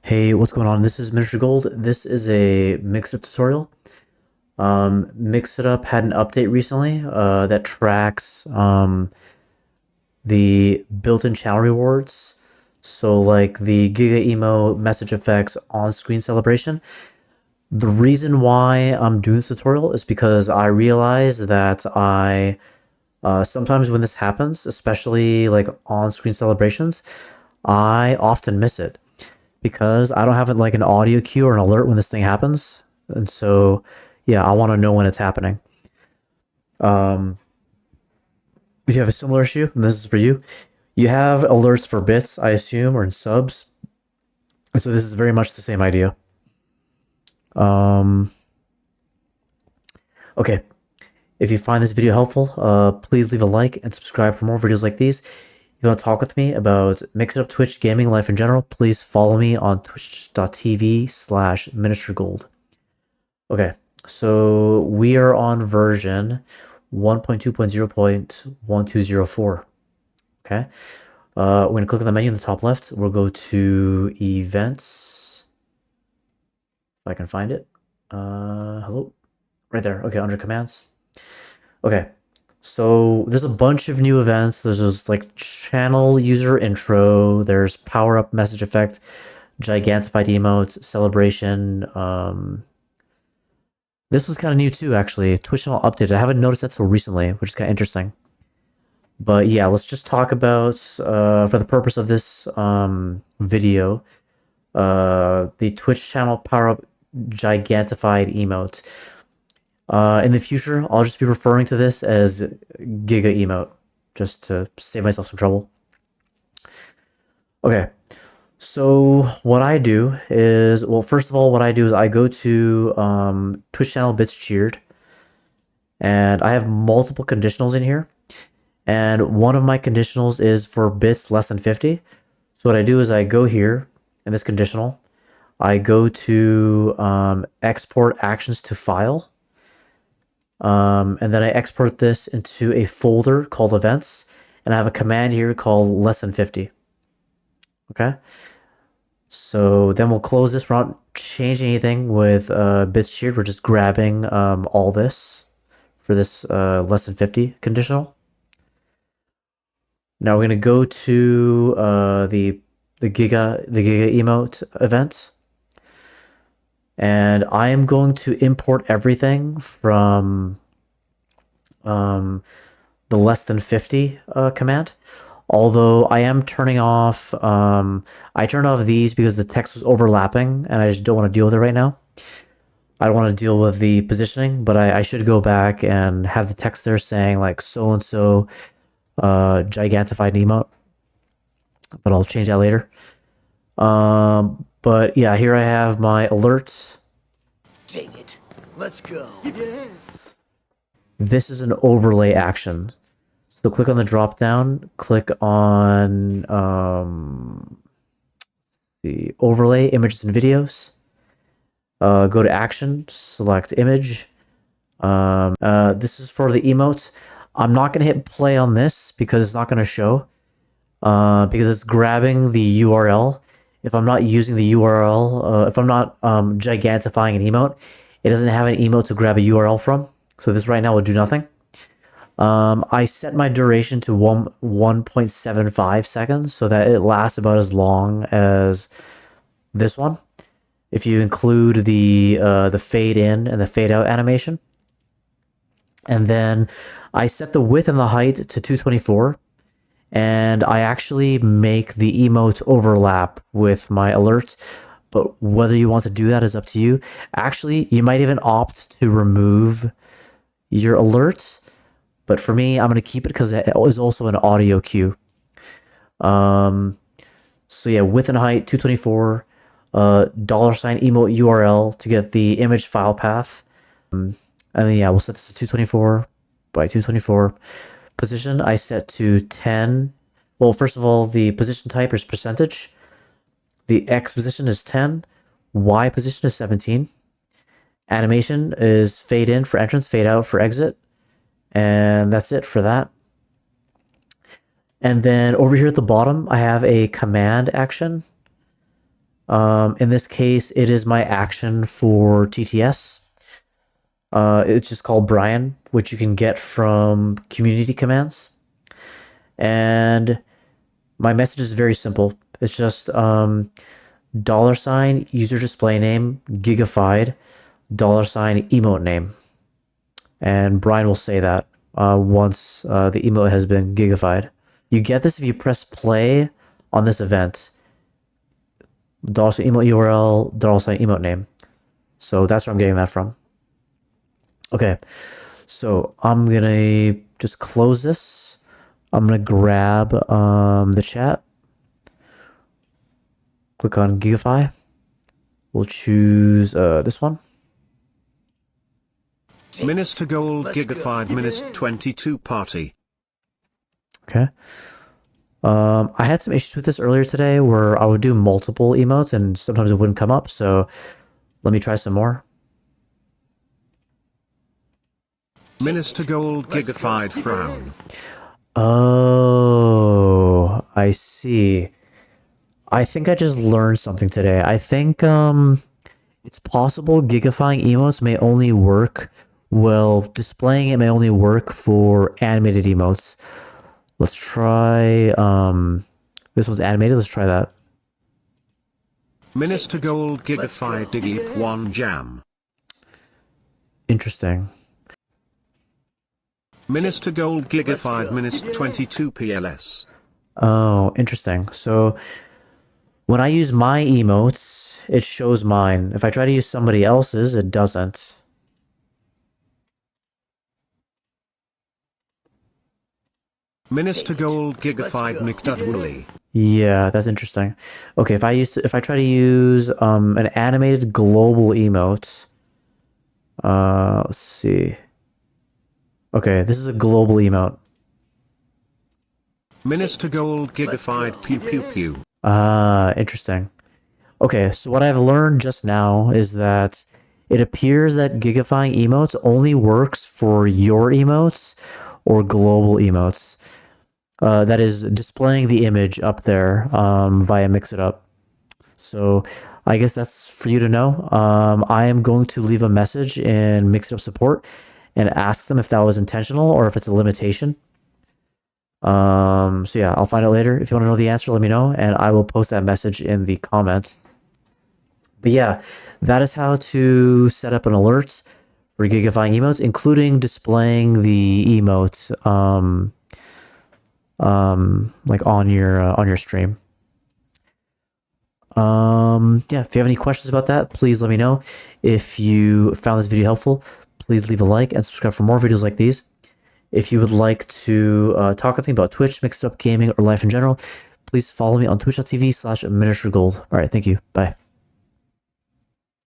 Hey, what's going on? This is Miniature Gold. This is a Mix-It tutorial. Mix-It Up had an update recently that tracks the built-in channel rewards. So like the Giga Emo message effects on-screen celebration. The reason why I'm doing this tutorial is because I realize that I sometimes when this happens, especially like on-screen celebrations, I often miss it because I don't have like an audio cue or an alert when this thing happens. And so, yeah, I want to know when it's happening. Um, if you have a similar issue, and this is for you, you have alerts for bits, I assume, or in subs. And so this is very much the same idea. Um, okay, if you find this video helpful, please leave a like and subscribe for more videos like these. If you want to talk with me about Mix It Up Twitch, gaming, life in general, please follow me on twitch.tv/miniaturegold. Okay, so we are on version 1.2.0.1204. Okay, we're gonna click on the menu in the top left. We'll go to events. If I can find it. Hello, right there. Okay, under commands. Okay, so there's a bunch of new events. There's just like channel user intro. There's power up message effect, gigantified emotes, celebration. This was kind of new too, actually. Twitch channel updated. I haven't noticed that till recently, which is kind of interesting. But yeah, let's just talk about, for the purpose of this video, the Twitch channel power up gigantified emote. In the future, I'll just be referring to this as Giga emote, just to save myself some trouble. Okay, so what I do is, well, first of all, what I do is I go to Twitch channel bits cheered, and I have multiple conditionals in here. And one of my conditionals is for bits less than 50. So what I do is I go here in this conditional, I go to export actions to file, and then I export this into a folder called events, and I have a command here called less than 50. Okay, so then we'll close this. We're not changing anything with bits cheered. We're just grabbing all this for this less than 50 conditional. Now we're gonna go to the Giga emote event, and I am going to import everything from the less than 50 command. Although I am turning off, I turned off these because the text was overlapping, and I just don't want to deal with it right now. I don't want to deal with the positioning, but I should go back and have the text there saying like so and so gigantified emote, but I'll change that later. But yeah, here I have my alerts. Dang it. Let's go. This is an overlay action. So click on the drop down, click on the overlay images and videos. Go to action, select image. This is for the emote. I'm not gonna hit play on this because it's not gonna show. Because it's grabbing the URL. If I'm not using the URL, if I'm not gigantifying an emote, it doesn't have an emote to grab a URL from. So this right now will do nothing. I set my duration to 1.75 seconds so that it lasts about as long as this one. If you include the fade in and the fade out animation. And then I set the width and the height to 224. And I actually make the emote overlap with my alerts. But whether you want to do that is up to you. Actually, you might even opt to remove your alerts. But for me, I'm going to keep it because it is also an audio cue. So yeah, width and height, 224, $ emote URL to get the image file path. And then yeah, we'll set this to 224 by 224. Position, I set to 10. Well, first of all, the position type is percentage. The X position is 10. Y position is 17. Animation is fade in for entrance, fade out for exit. And that's it for that. And then over here at the bottom, I have a command action. In this case, it is my action for TTS. It's just called Brian, which you can get from community commands. And my message is very simple. It's just $ user display name gigafied $ emote name. And Brian will say that once the emote has been gigafied. You get this if you press play on this event. $ emote URL, $ emote name. So that's where I'm getting that from. Okay, so I'm gonna just close this. I'm gonna grab the chat. Click on Gigafy. We'll choose this one. Minister Gold Gigafied Minute 22 Party. Okay. I had some issues with this earlier today where I would do multiple emotes and sometimes it wouldn't come up. So let me try some more. Minister Gold Gigafied Frown. Oh, I see. I think I just learned something today. I think it's possible gigifying emotes may only work, well, displaying it may only work for animated emotes. Let's try this one's animated. Let's try that. Minister Gold Gigafied Diggy 1 Jam. Interesting. Minister Gold Gigafied Minute 22 PLS. Oh, interesting. So when I use my emotes, it shows mine. If I try to use somebody else's, it doesn't. Minister Gold Gigafied Nickdudwoolly. Yeah, that's interesting. Okay, if I try to use an animated global emote, let's see. Okay, this is a global emote. Minister Gold Gigafied Pew Pew Pew. Interesting. Okay, so what I've learned just now is that it appears that gigifying emotes only works for your emotes or global emotes. That is displaying the image up there via Mix It Up. So I guess that's for you to know. I am going to leave a message in Mix It Up support and ask them if that was intentional or if it's a limitation. So yeah, I'll find out later. If you want to know the answer, let me know, and I will post that message in the comments. But yeah, that is how to set up an alert for gigifying emotes, including displaying the emote like on your stream. Yeah, if you have any questions about that, please let me know. If you found this video helpful, please leave a like and subscribe for more videos like these. If you would like to talk with me about Twitch, Mixed Up Gaming, or life in general, please follow me on twitch.tv/miniaturegold. All right, thank you. Bye.